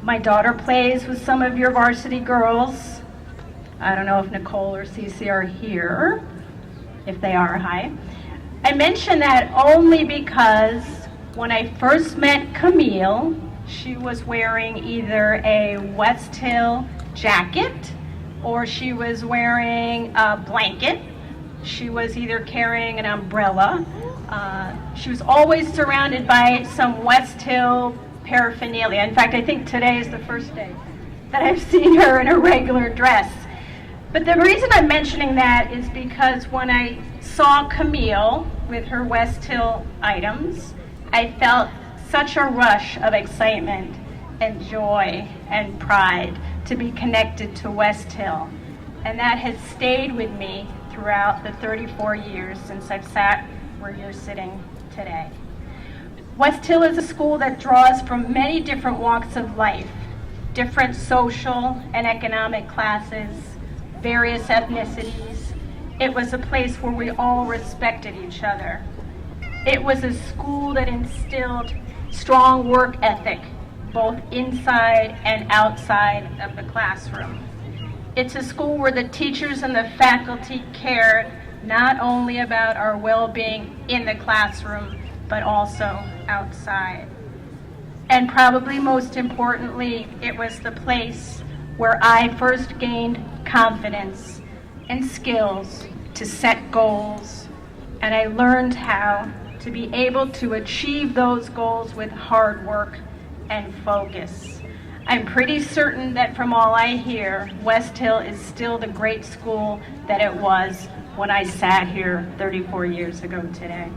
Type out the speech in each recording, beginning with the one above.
My daughter plays with some of your varsity girls. I don't know if Nicole or Cece are here. If they are, hi. I mention that only because when I first met Camille, she was wearing either a Westhill jacket or she was wearing a blanket. She was either carrying an umbrella. She was always surrounded by some Westhill paraphernalia. In fact, I think today is the first day that I've seen her in a regular dress. But the reason I'm mentioning that is because when I saw Camille with her Westhill items, I felt such a rush of excitement and joy and pride to be connected to Westhill. And that has stayed with me throughout the 34 years since I've sat where you're sitting today. Westhill is a school that draws from many different walks of life, different social and economic classes, various ethnicities. It was a place where we all respected each other. It was a school that instilled strong work ethic, both inside and outside of the classroom. It's a school where the teachers and the faculty cared not only about our well-being in the classroom, but also outside. And probably most importantly, it was the place where I first gained confidence and skills to set goals, and I learned how to be able to achieve those goals with hard work and focus. I'm pretty certain that from all I hear, Westhill is still the great school that it was when I sat here 34 years ago today.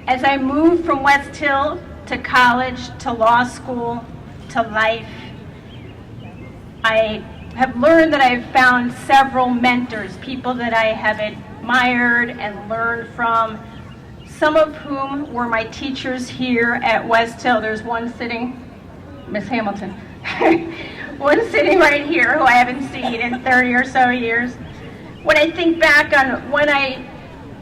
As I moved from Westhill to college, to law school, to life, I have learned that I've found several mentors, people that I have admired and learned from, some of whom were my teachers here at Westhill. There's one sitting, Miss Hamilton, one sitting right here who I haven't seen in 30 or so years. When I think back on when I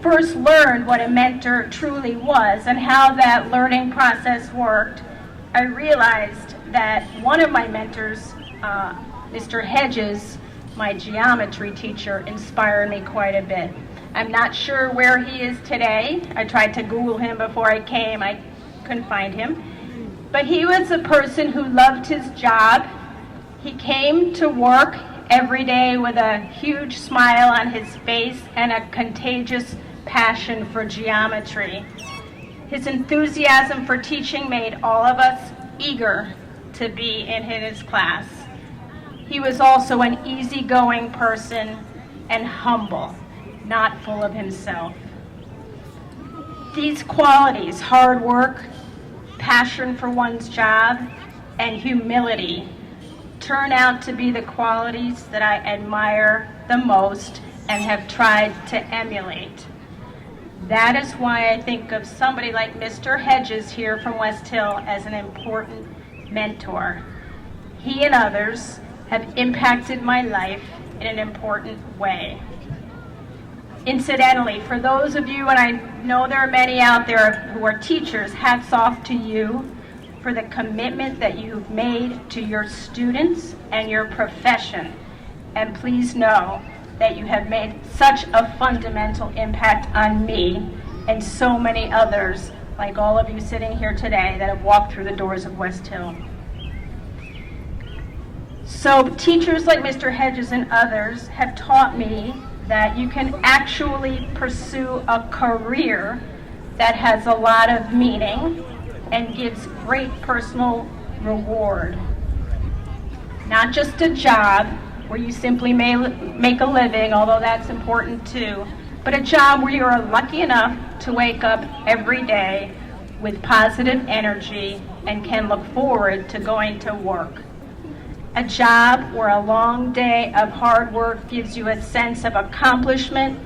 first learned what a mentor truly was and how that learning process worked, I realized that one of my mentors, Mr. Hedges, my geometry teacher, inspired me quite a bit. I'm not sure where he is today. I tried to Google him before I came. I couldn't find him. But he was a person who loved his job. He came to work every day with a huge smile on his face and a contagious passion for geometry. His enthusiasm for teaching made all of us eager to be in his class. He was also an easygoing person and humble, not full of himself. These qualities, hard work, passion for one's job, and humility, turn out to be the qualities that I admire the most and have tried to emulate. That is why I think of somebody like Mr. Hedges here from Westhill as an important mentor. He and others have impacted my life in an important way. Incidentally, for those of you, and I know there are many out there who are teachers, hats off to you for the commitment that you've made to your students and your profession. And please know that you have made such a fundamental impact on me and so many others, like all of you sitting here today, that have walked through the doors of Westhill. So teachers like Mr. Hedges and others have taught me that you can actually pursue a career that has a lot of meaning and gives great personal reward. Not just a job where you simply may make a living, although that's important too, but a job where you are lucky enough to wake up every day with positive energy and can look forward to going to work. A job where a long day of hard work gives you a sense of accomplishment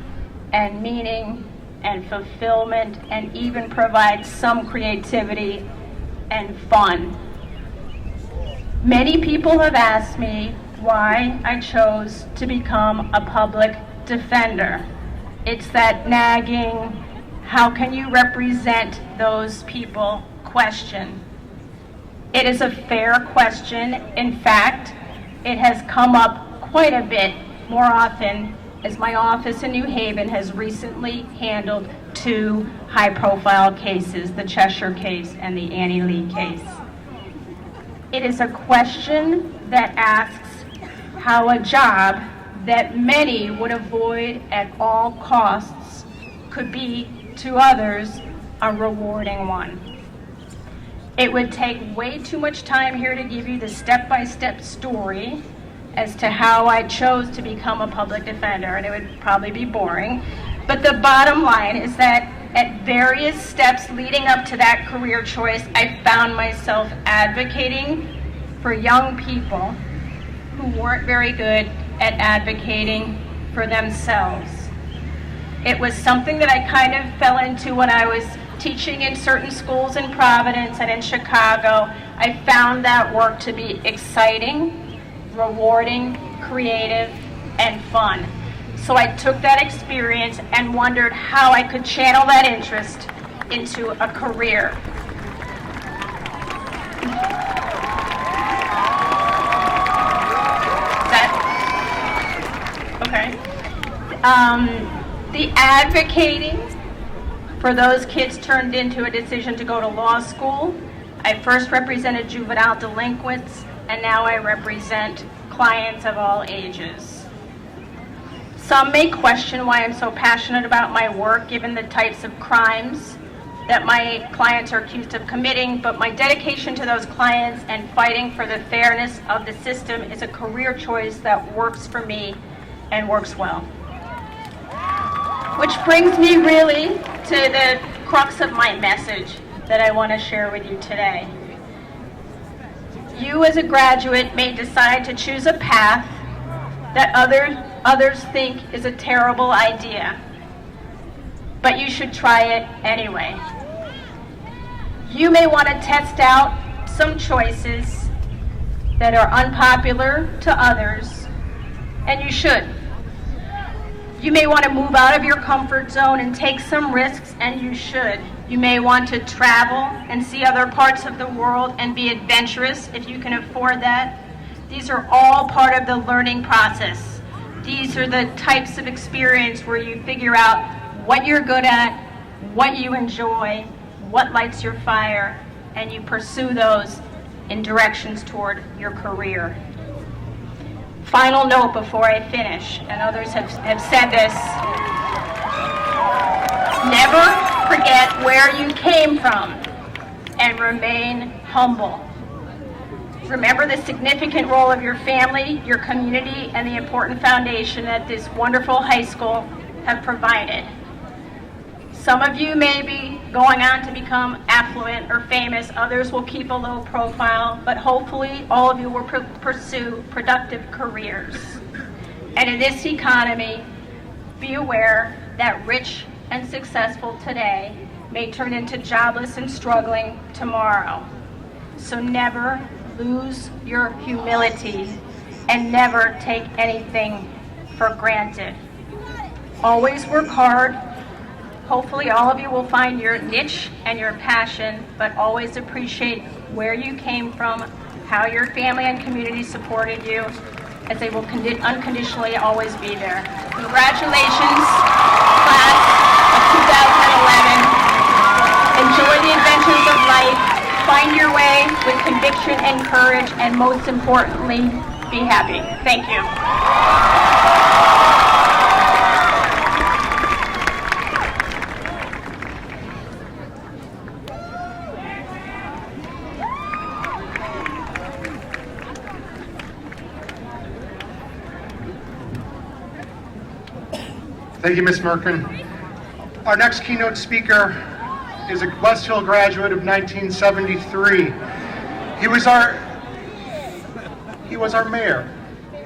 and meaning and fulfillment and even provides some creativity and fun. Many people have asked me why I chose to become a public defender. It's that nagging, how can you represent those people question. It is a fair question. In fact, it has come up quite a bit more often as my office in New Haven has recently handled two high-profile cases, the Cheshire case and the Annie Lee case. It is a question that asks how a job that many would avoid at all costs could be, to others, a rewarding one. It would take way too much time here to give you the step-by-step story as to how I chose to become a public defender, and it would probably be boring. But the bottom line is that at various steps leading up to that career choice, I found myself advocating for young people who weren't very good at advocating for themselves. It was something that I kind of fell into when I was teaching in certain schools in Providence and in Chicago. I found that work to be exciting, rewarding, creative, and fun. So I took that experience and wondered how I could channel that interest into a career. The advocating for those kids turned into a decision to go to law school. I first represented juvenile delinquents, and now I represent clients of all ages. Some may question why I'm so passionate about my work, given the types of crimes that my clients are accused of committing, but my dedication to those clients and fighting for the fairness of the system is a career choice that works for me and works well. Which brings me really to the crux of my message that I want to share with you today. You as a graduate may decide to choose a path that others think is a terrible idea, but you should try it anyway. You may want to test out some choices that are unpopular to others, and you should. You may want to move out of your comfort zone and take some risks, and you should. You may want to travel and see other parts of the world and be adventurous if you can afford that. These are all part of the learning process. These are the types of experience where you figure out what you're good at, what you enjoy, what lights your fire, and you pursue those in directions toward your career. Final note before I finish, and others have said this: never forget where you came from and remain humble. Remember the significant role of your family, your community, and the important foundation that this wonderful high school have provided. Some of you may be going on to become affluent or famous. Others will keep a low profile, but hopefully all of you will pursue productive careers. And in this economy, be aware that rich and successful today may turn into jobless and struggling tomorrow. So never lose your humility and never take anything for granted. Always work hard. Hopefully all of you will find your niche and your passion, but always appreciate where you came from, how your family and community supported you, as they will unconditionally always be there. Congratulations, class of 2011. Enjoy the adventures of life, find your way with conviction and courage, and most importantly, be happy. Thank you. Thank you, Ms. Merkin. Our next keynote speaker is a Westhill graduate of 1973. He was our mayor.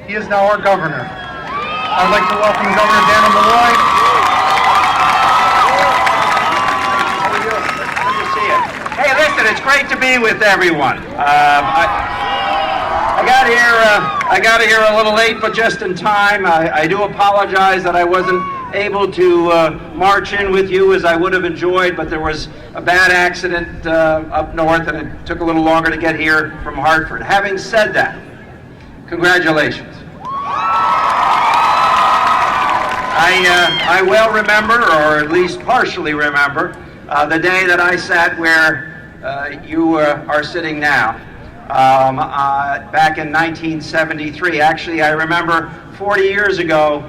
He is now our governor. I'd like to welcome Governor Daniel Malloy. How are you? Good to see you. Hey, listen, it's great to be with everyone. I got here a little late, but just in time. I do apologize that I wasn't able to march in with you as I would have enjoyed, but there was a bad accident up north and it took a little longer to get here from Hartford. Having said that, congratulations. I well remember, or at least partially remember, the day that I sat where you are sitting now, back in 1973. Actually, I remember 40 years ago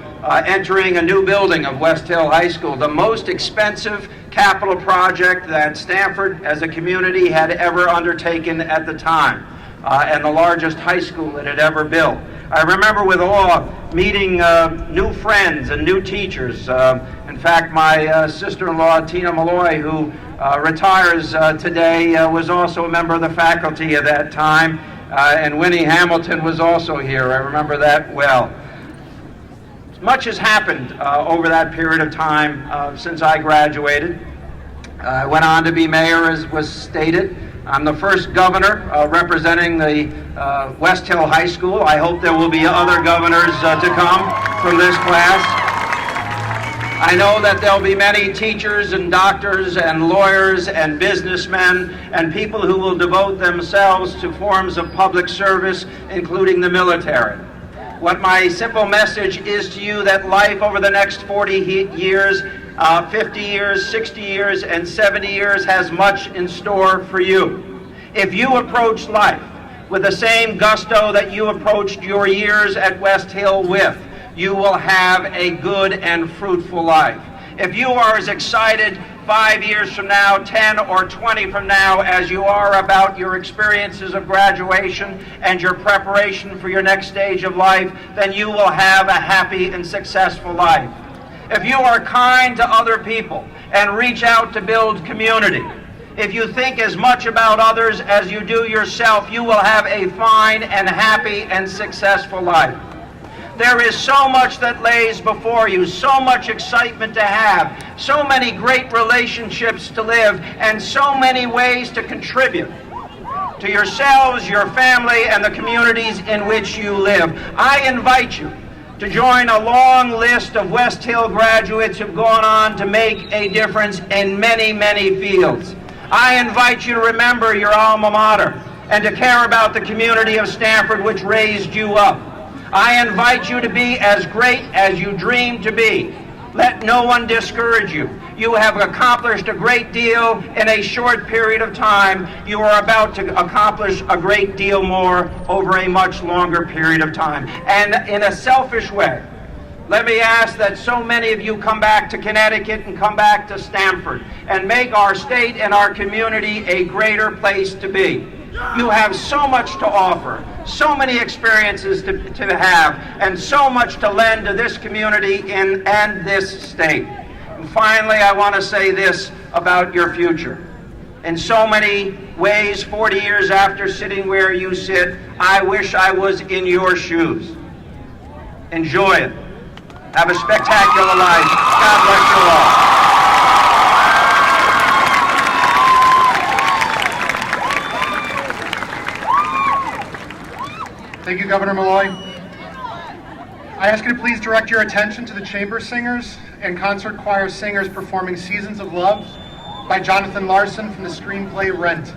entering a new building of Westhill High School, the most expensive capital project that Stamford as a community had ever undertaken at the time, and the largest high school it had ever built. I remember with awe meeting new friends and new teachers. In fact, my sister-in-law, Tina Malloy, who retires today, was also a member of the faculty at that time, and Winnie Hamilton was also here. I remember that well. Much has happened over that period of time since I graduated. I went on to be mayor, as was stated. I'm the first governor representing the Westhill High School. I hope there will be other governors to come from this class. I know that there'll be many teachers and doctors and lawyers and businessmen and people who will devote themselves to forms of public service, including the military. What my simple message is to you, that life over the next 40 years, 50 years, 60 years, and 70 years has much in store for you. If you approach life with the same gusto that you approached your years at Westhill with, you will have a good and fruitful life. If you are as excited 5 years from now, 10 or 20 from now, as you are about your experiences of graduation and your preparation for your next stage of life, then you will have a happy and successful life. If you are kind to other people and reach out to build community, if you think as much about others as you do yourself, you will have a fine and happy and successful life. There is so much that lays before you, so much excitement to have, so many great relationships to live, and so many ways to contribute to yourselves, your family, and the communities in which you live. I invite you to join a long list of Westhill graduates who've gone on to make a difference in many, many fields. I invite you to remember your alma mater and to care about the community of Stamford which raised you up. I invite you to be as great as you dream to be. Let no one discourage you. You have accomplished a great deal in a short period of time. You are about to accomplish a great deal more over a much longer period of time. And in a selfish way, let me ask that so many of you come back to Connecticut and come back to Stamford and make our state and our community a greater place to be. You have so much to offer, so many experiences to have, and so much to lend to this community and this state. And finally, I want to say this about your future. In so many ways, 40 years after sitting where you sit, I wish I was in your shoes. Enjoy it. Have a spectacular life. God bless you all. Thank you, Governor Malloy. I ask you to please direct your attention to the chamber singers and concert choir singers performing Seasons of Love by Jonathan Larson from the screenplay Rent.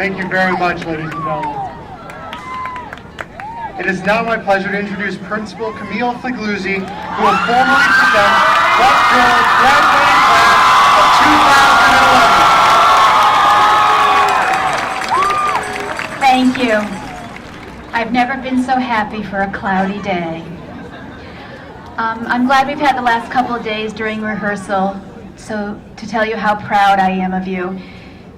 Thank you very much, ladies and gentlemen. It is now my pleasure to introduce Principal Camille Figluzzi, who will formally present Westhill Graduating Class of 2011. Thank you. I've never been so happy for a cloudy day. I'm glad we've had the last couple of days during rehearsal to tell you how proud I am of you.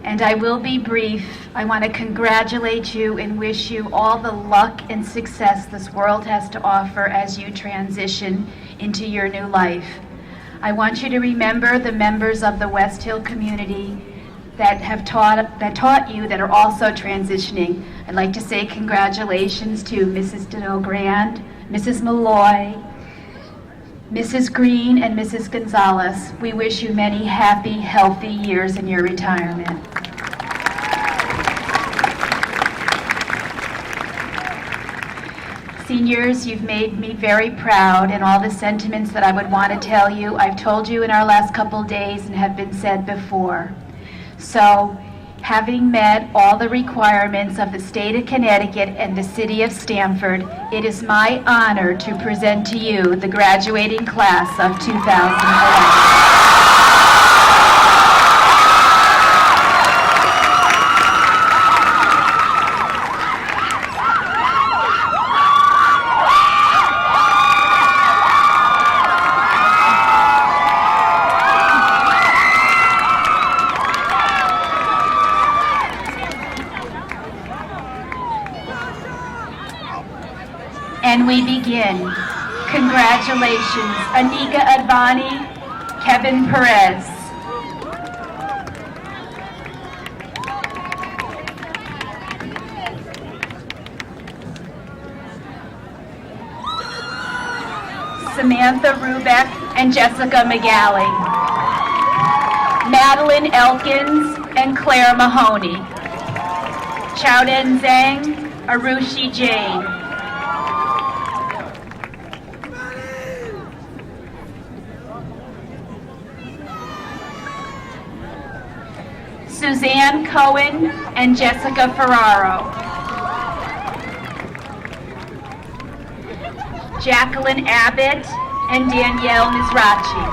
And I will be brief. I want to congratulate you and wish you all the luck and success this world has to offer as you transition into your new life. I want you to remember the members of the Westhill community that taught you that are also transitioning. I'd like to say congratulations to Mrs. Deneau-Grand, Mrs. Malloy, Mrs. Green, and Mrs. Gonzalez. We wish you many happy, healthy years in your retirement. Seniors, you've made me very proud, and all the sentiments that I would want to tell you, I've told you in our last couple days and have been said before. So, having met all the requirements of the state of Connecticut and the city of Stamford, it is my honor to present to you the graduating class of 2011. And we begin. Congratulations, Anika Advani, Kevin Perez. Samantha Rubeck and Jessica McGalley. Madeline Elkins and Claire Mahoney. Chowden Zhang, Arushi Jane. Suzanne Cohen and Jessica Ferraro. Jacqueline Abbott and Danielle Mizrachi.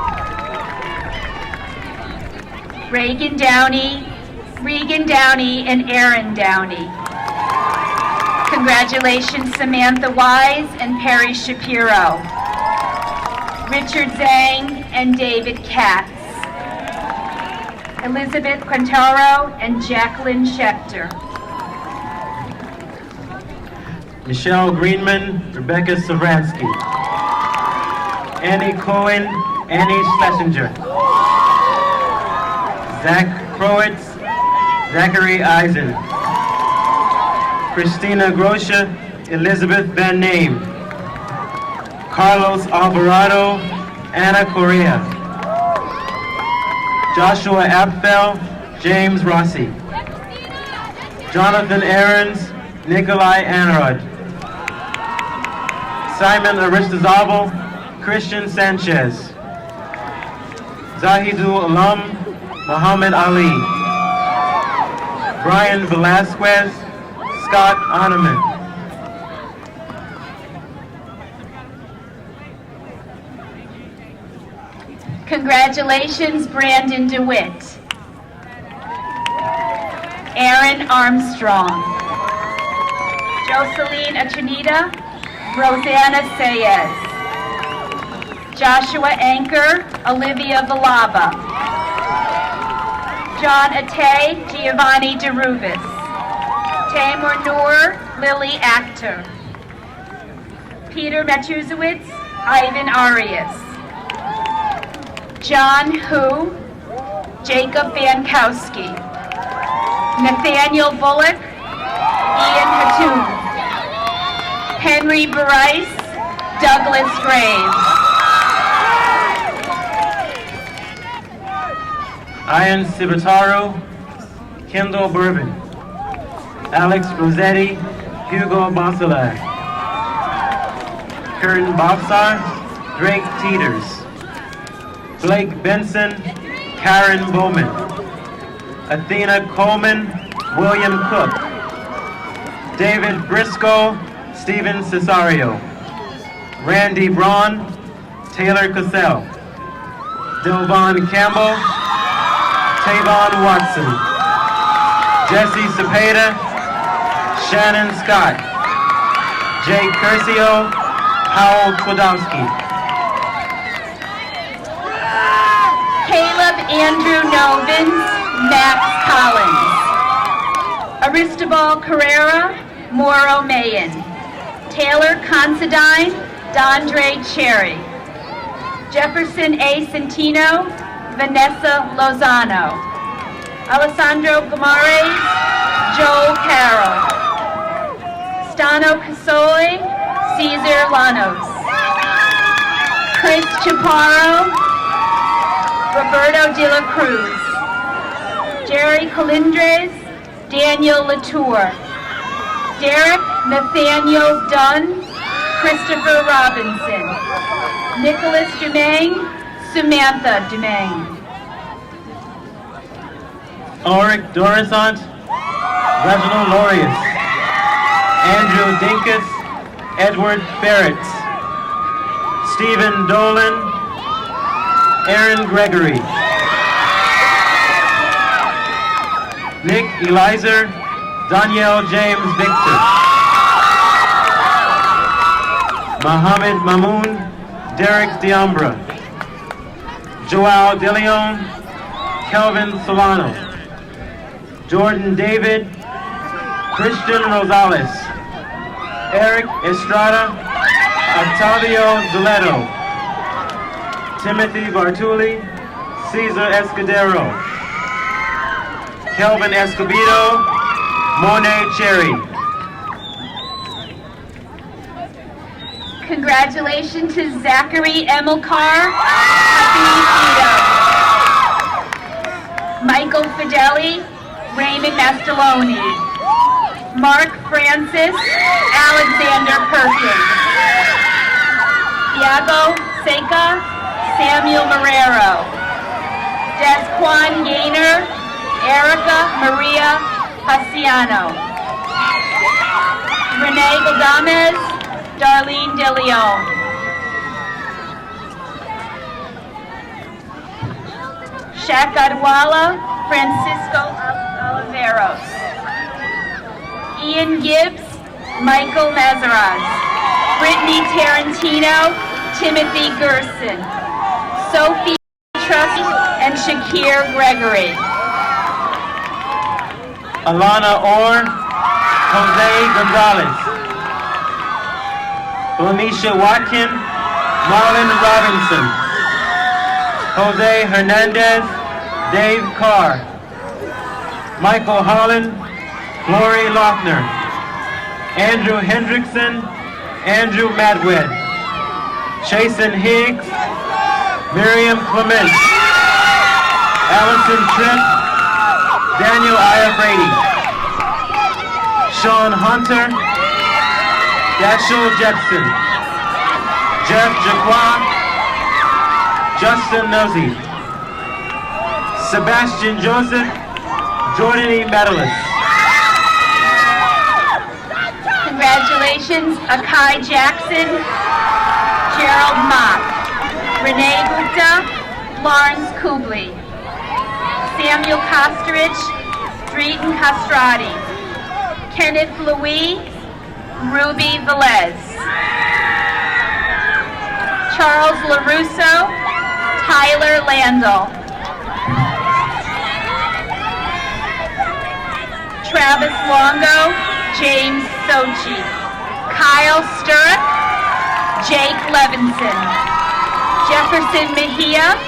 Regan Downey and Aaron Downey. Congratulations, Samantha Wise and Perry Shapiro. Richard Zhang and David Katz. Elizabeth Quintero and Jacqueline Schechter. Michelle Greenman, Rebecca Savransky. Annie Cohen, Annie Schlesinger. Zach Crowitz, Zachary Eisen. Christina Grosha, Elizabeth Van Name. Carlos Alvarado, Anna Correa. Joshua Apfel, James Rossi. Jonathan Aarons, Nikolai Anrod. Simon Aristizabal, Christian Sanchez. Zahidul Alam, Muhammad Ali. Brian Velasquez, Scott Oneman. Congratulations, Brandon DeWitt. Aaron Armstrong. Jocelyn Achanita, Rosanna Sayez. Joshua Anchor, Olivia Vilava. John Atay, Giovanni DeRubis. Tamur Noor, Lily Actor. Peter Machuzowitz, Ivan Arias. John Hu, Jacob Bankowski. Nathaniel Bullock, Ian Hatoum. Henry Bryce, Douglas Graves. Ian Cibataru, Kendall Bourbon. Alex Rossetti, Hugo Basilag. Curtin Bobsar, Drake Teeters. Blake Benson, Karen Bowman. Athena Coleman, William Cook. David Briscoe, Stephen Cesario. Randy Braun, Taylor Cassell. Delvon Campbell, Tavon Watson. Jesse Cepeda, Shannon Scott. Jake Curcio, Howell Twodowski. Caleb Andrew Novins, Max Collins. Aristobal Carrera, Mauro Mayen. Taylor Considine, Dondre Cherry. Jefferson A. Centino, Vanessa Lozano. Alessandro Gomares, Joel Carroll. Stano Casoli, Cesar Lanos. Chris Chaparro, Roberto de la Cruz. Jerry Colindres, Daniel Latour. Derek Nathaniel Dunn, Christopher Robinson. Nicholas Dumaine, Samantha Dumaine. Ulrich Dorisant, Reginald Laureus. Andrew Dinkus, Edward Barrett. Stephen Dolan, Aaron Gregory. Nick Elizer, Danielle James Victor. Mohammed Mamoun, Derek Diambra. Joao De Leon, Kelvin Solano. Jordan David, Christian Rosales. Eric Estrada, Octavio Zuletto, Timothy Bartuli, Cesar Escudero, Kelvin Escobedo, Monet Cherry. Congratulations to Zachary Emilcar, Happy Michael Fideli, Raymond Mastaloni, Mark Francis, Alexander Perkins, Iago Seca, Samuel Marrero, Desquan Yainer, Erica Maria Paciano, Renee Galdamez, Darlene De Leon. Shaq Adwala, Francisco Oliveros, Ian Gibbs, Michael Mazaraz, Brittany Tarantino, Timothy Gerson, Sophie Trust, and Shakir Gregory. Alana Orr, Jose Gonzalez, Bonisha Watkin, Marlon Robinson, Jose Hernandez, Dave Carr, Michael Holland, Lori Lochner, Andrew Hendrickson, Andrew Madwed, Chasen Higgs, Miriam Clement, Allison Tripp, Daniel Iafrady, Sean Hunter, Dashul Jepson, Jeff Jaqua, Justin Nosey, Sebastian Joseph, Jordan E. Medalist. Congratulations, Akai Jackson, Gerald Mott, Renee Gupta, Lawrence Kubley, Samuel Kosterich, Drayton Castrati, Kenneth Louis, Ruby Velez, Charles LaRusso, Tyler Landell, Travis Longo, James Sochi, Kyle Sturrock, Jake Levinson, Jefferson Mejia,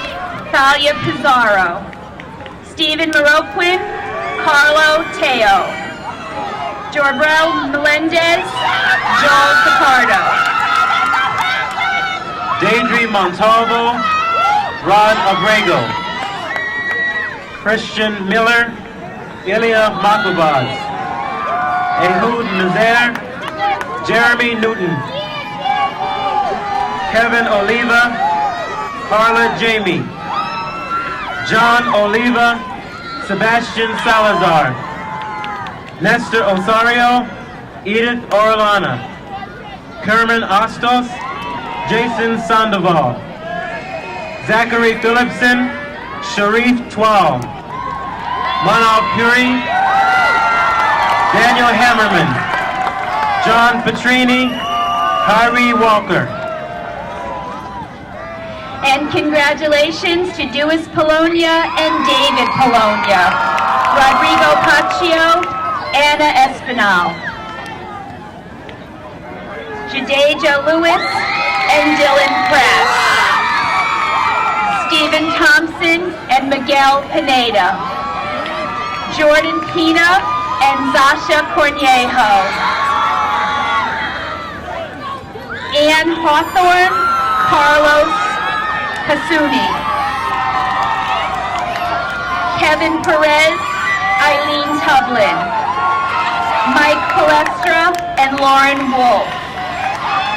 Thalia Pizarro, Stephen Maroquin, Carlo Teo, Jorbrel Melendez, Joel Picardo, Deidre Montalvo, Rod Abrego, Christian Miller, Ilya Makubaz, Ehud Nazaire, Jeremy Newton, Kevin Oliva, Carla Jamie, John Oliva, Sebastian Salazar, Nestor Osario, Edith Orlana, Kerman Ostos, Jason Sandoval, Zachary Phillipson, Sharif Twal, Manav Puri, Daniel Hammerman, John Petrini, Kyrie Walker. and congratulations to Duis Polonia and David Polonia, Rodrigo Paccio, Anna Espinal, Jadeja Lewis, and Dylan Pratt, Stephen Thompson and Miguel Pineda, Jordan Pina and Zasha Cornejo, Ann Hawthorne, Carlos Hasuni, Kevin Perez, Eileen Tublin, Mike Palestra and Lauren Wolf,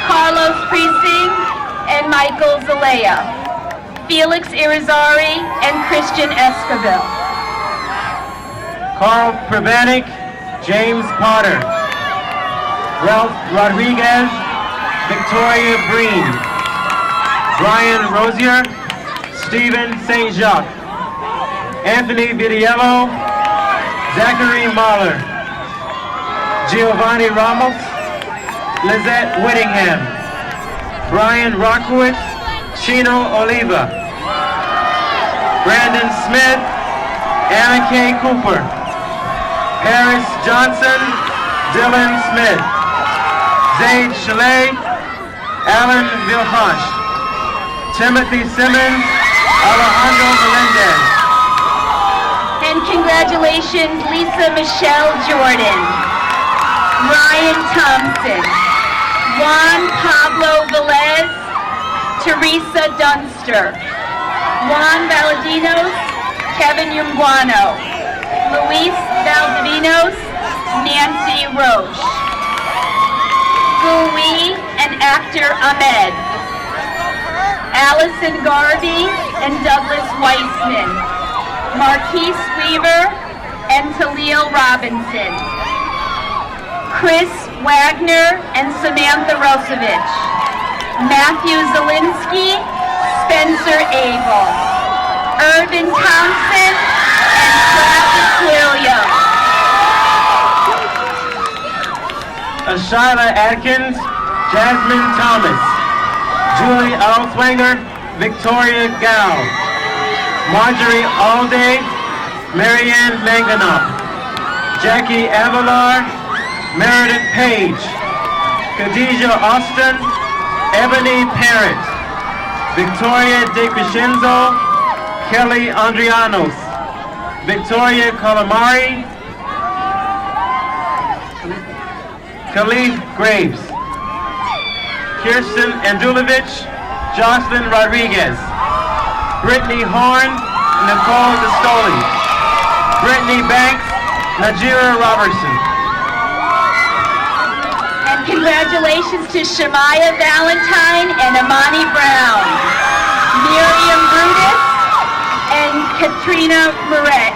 Carlos Priesing and Michael Zalea, Felix Irizarry and Christian Escobil, Carl Pravanik, James Potter, Ralph Rodriguez, Victoria Breen, Brian Rosier, Stephen St. Jacques, Anthony Vidiello, Zachary Mahler, Giovanni Ramos, Lizette Whittingham, Brian Rockowitz, Chino Oliva, Brandon Smith, Anna K. Cooper, Paris Johnson, Dylan Smith, Zaid Chalet, Alan Vilhanch, Timothy Simmons, Alejandro Melendez. And congratulations, Lisa Michelle Jordan, Ryan Thompson, Juan Pablo Velez, Teresa Dunster, Juan Valadinos, Kevin Yumguano, Luis Valdivinos, Nancy Roche, Gui and actor Ahmed, Allison Garvey and Douglas Weissman, Marquise Weaver and Talil Robinson, Chris Wagner and Samantha Rosevich, Matthew Zielinski, Spencer Abel, Irvin Thompson, and Travis Williams. Ashila Atkins, Jasmine Thomas, Julie Alswanger, Victoria Gao, Marjorie Alday, Marianne Manganoff, Jackie Avalar, Meredith Page, Khadijah Austin, Ebony Parrott, Victoria De Crescenzo, Kelly Andrianos, Victoria Calamari, Khalif Graves, Kirsten Andrulovich, Jocelyn Rodriguez, Brittany Horn, Nicole Distoli, Brittany Banks, Najira Robertson. And congratulations to Shemaya Valentine and Amani Brown, Miriam Brutus and Katrina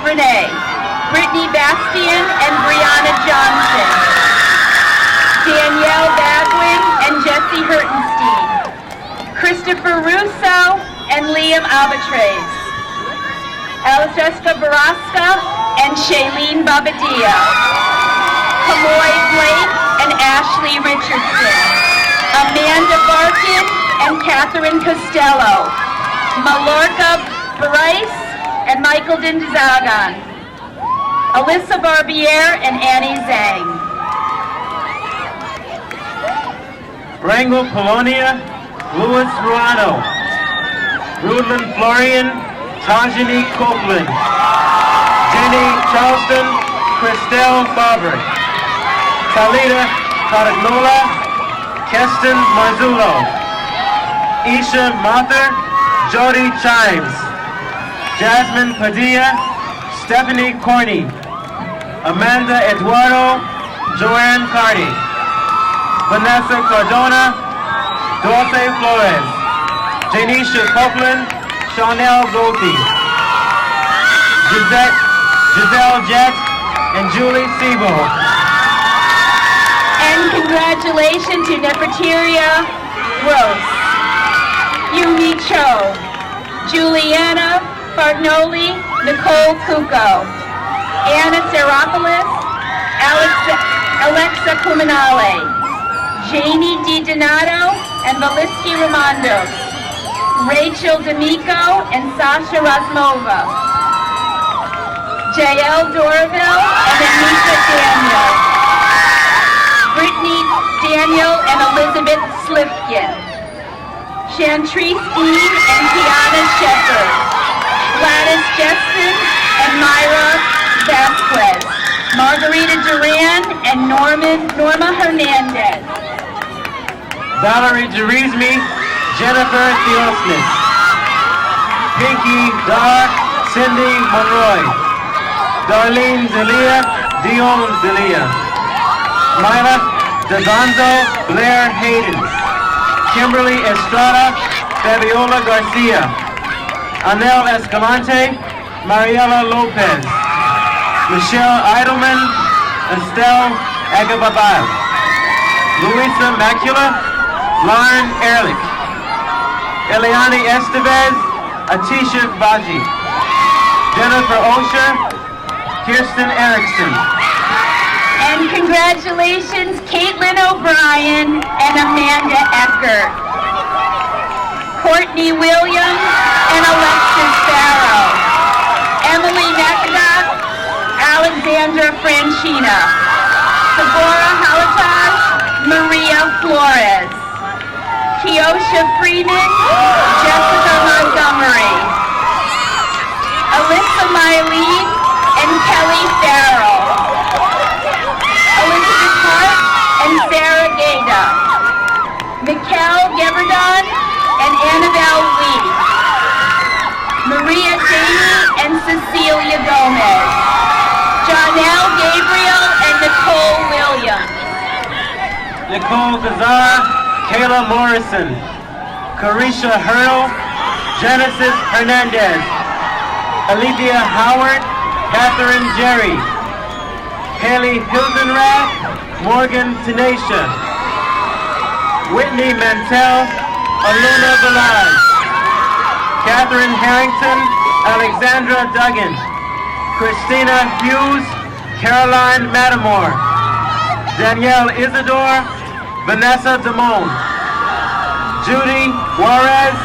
Renee, Brittany Bastian and Brianna Johnson, Danielle Bagwin and Jesse Hurtenstein, Christopher Russo and Liam Albatrez, Alessandra Baraska and Shailene Babadia, Kamoy Blake and Ashley Richardson, Amanda Barkin and Catherine Costello, Malorca Bryce and Michael Dinzagan, Alyssa Barbier and Annie Zhang. Rango Polonia, Louis Ruano, Rudlin Florian, Tajani Copeland, Jenny Charleston, Christelle Favre, Talita Caragnola, Keston Marzullo, Isha Mather, Jody Chimes, Jasmine Padilla, Stephanie Corney, Amanda Eduardo, Joanne Cardi, Vanessa Cardona, Dulce Flores, Janisha Copeland, Chanel Goldie, Giselle Jett, and Julie Sebo. And congratulations to Neferteria Gross, Yumi Cho, Juliana Fargnoli, Nicole Cuco, Anna Seropoulos, Alexa Cuminale, Janie DiDonato and Valisky Ramondos, Rachel D'Amico and Sasha Rasmova, Jael Doraville and Anisha Daniel, Brittany Daniel and Elizabeth Slifkin, Chantrice Dean and Tiana Shepard, Gladys Jetson and Myra Vasquez, Margarita Duran and Norma Hernandez, Valerie Jerizmi, Jennifer Theosnis, Pinky Dar, Cindy Monroy, Darlene Delia, Dion Delia, Myla Devonzo, Blair Hayden, Kimberly Estrada, Fabiola Garcia, Anel Escalante, Mariela Lopez, Michelle Eidelman, Estelle Agababal, Luisa Macula, Lauren Ehrlich, Eliani Estevez, Atisha Baji, Jennifer Osher, Kirsten Erickson. And congratulations, Caitlin O'Brien and Amanda Eckert, Courtney Williams and Alexis Farrow, Emily Nakada, Alexandra Franchina, Sabora Halitaj, Maria Flores, Keosha Freeman, Jessica Montgomery, Alyssa Mylene, and Kelly Farrell, Elizabeth Hart and Sarah Gaeta, Mikkel Geberdon and Annabelle Lee, Maria Jamie and Cecilia Gomez, Jonelle Gabriel and Nicole Williams, Nicole Gazar, Kayla Morrison, Carisha Hurl, Genesis Hernandez, Olivia Howard, Catherine Jerry, Haley Hildenrath, Morgan Tenacia, Whitney Mantell, Aluna Velaz, Catherine Harrington, Alexandra Duggan, Christina Hughes, Caroline Matamore, Danielle Isidore, Vanessa Damone, Judy Juarez,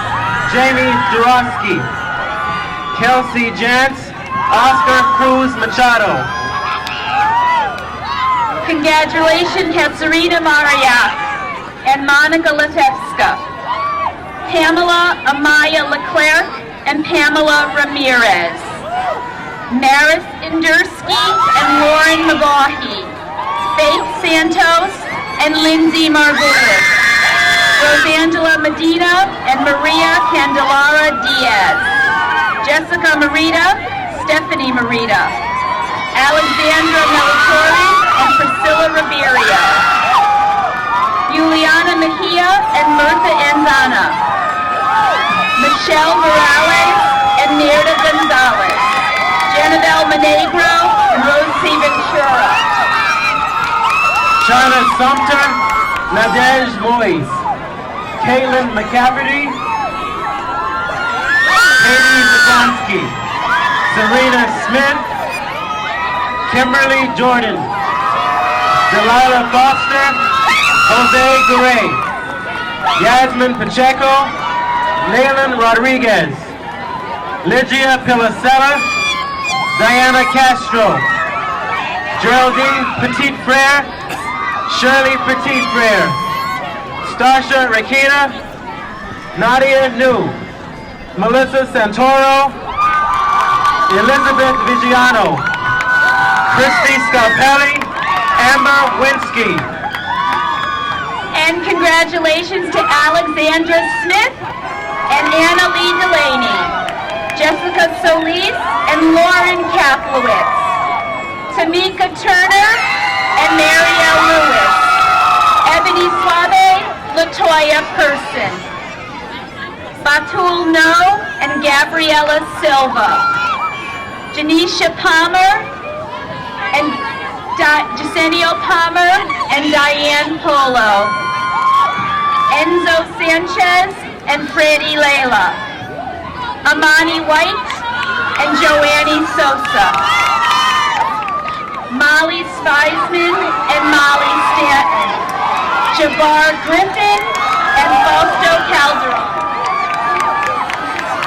Jamie Durowski, Kelsey Jantz, Oscar Cruz Machado. Congratulations, Katerina Mariak and Monica Latevska, Pamela Amaya Leclerc and Pamela Ramirez, Maris Indursky and Lauren McGaughey, Faith Santos and Lindsay Margulis, Rosangela Medina and Maria Candelara Diaz, Jessica Marita, Stephanie Marita, Alexandra Melitori and Priscilla Ribeiro, Juliana Mejia and Mirtha Anzana, Michelle Morales and Nerda Gonzalez, Janabel Monegro and Rosie Ventura, Chana Sumter, Nadej Moise, Kaylin McCafferty, Katie Zagonski, Serena Smith, Kimberly Jordan, Delilah Foster, Jose Garay, Yasmin Pacheco, Naylan Rodriguez, Lygia Pilacella, Diana Castro, Geraldine Petit Frere, Shirley Petit Frere, Starsha Rakina, Nadia New, Melissa Santoro, Elizabeth Vigiano, Christy Scarpelli, Amber Winsky. and congratulations to Alexandra Smith and Anna Lee Delaney, Jessica Solis and Lauren Kaplowitz, Tamika Turner and Marielle Lewis, Ebony Suave, Latoya Person, Batul No and Gabriella Silva, Janisha Palmer and Jacenio Palmer and Diane Polo, Enzo Sanchez and Freddie Layla, Amani White and Joannie Sosa, Molly Spiesman and Molly Stanton, Jabbar Griffin and Fausto Calderon,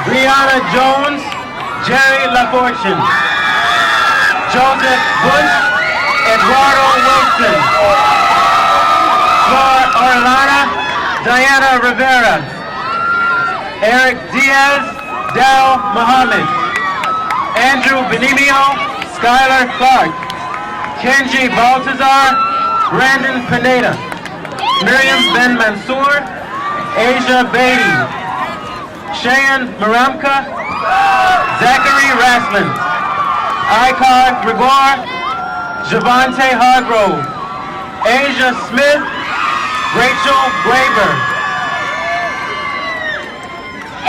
Brianna Jones, Jerry LaFortune, Joseph Bush, Eduardo Wilson, Flor Orlana, Diana Rivera, Eric Diaz, Dal Muhammad, Andrew Benimio, Skylar Clark, Kenji Baltazar, Brandon Pineda, Miriam Ben Mansour, Asia Beatty, Cheyenne Maramka, Zachary Rassman, Ikar Grigor, Javante Hargrove, Asia Smith, Rachel Graber.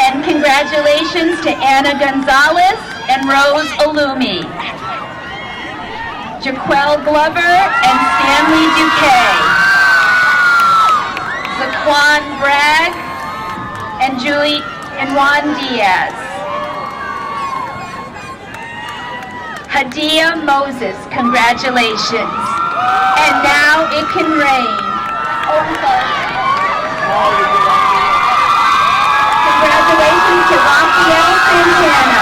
and congratulations to Anna Gonzalez and Rose Alumi, Jaquel Glover and Stanley Duque, Zaquan Bragg and Julie and Juan Diaz, Hadia Moses, congratulations. And now it can rain. Oh, I'm sorry. Congratulations to Rafael Santana.